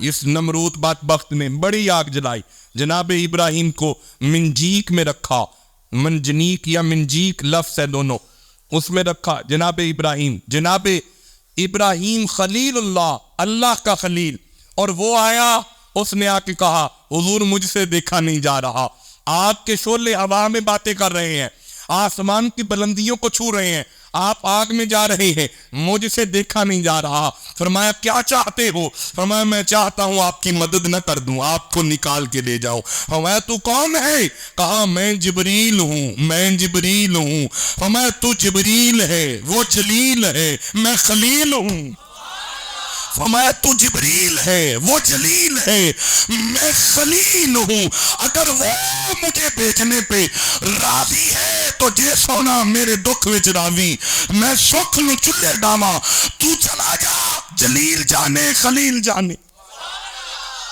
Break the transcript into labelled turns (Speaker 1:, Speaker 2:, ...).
Speaker 1: اس نمرود بدبخت نے بڑی آگ جلائی، جناب ابراہیم کو منجیک میں رکھا، منجنیک یا منجیک لفظ ہے دونوں، اس میں رکھا جناب ابراہیم خلیل اللہ، اللہ کا خلیل، اور وہ آیا، اس نے آ کے کہا حضور مجھ سے دیکھا نہیں جا رہا، آگ کے شعلے ہوا میں باتیں کر رہے ہیں، آسمان کی بلندیوں کو چھو رہے ہیں، آپ آگ میں جا رہے ہیں، مجھ سے دیکھا نہیں جا رہا۔ فرمایا کیا چاہتے ہو؟ فرمایا میں چاہتا ہوں آپ کی مدد نہ کر دوں، آپ کو نکال کے لے جاؤ۔ فرمایا تو کون ہے؟ کہا میں جبریل ہوں، میں جبریل ہوں۔ فرمایا تو جبریل ہے، وہ جلیل ہے، میں خلیل ہوں۔ فرمایا تو جبریل ہے، وہ جلیل ہے، میں خلیل ہوں۔ اگر وہ مجھے بیچنے پہ راضی ہے تو جے سونا میرے دکھ وچ راضی، میں سکھ نو چلے ڈاواں، تو چلا جا، جلیل جانے خلیل جانے۔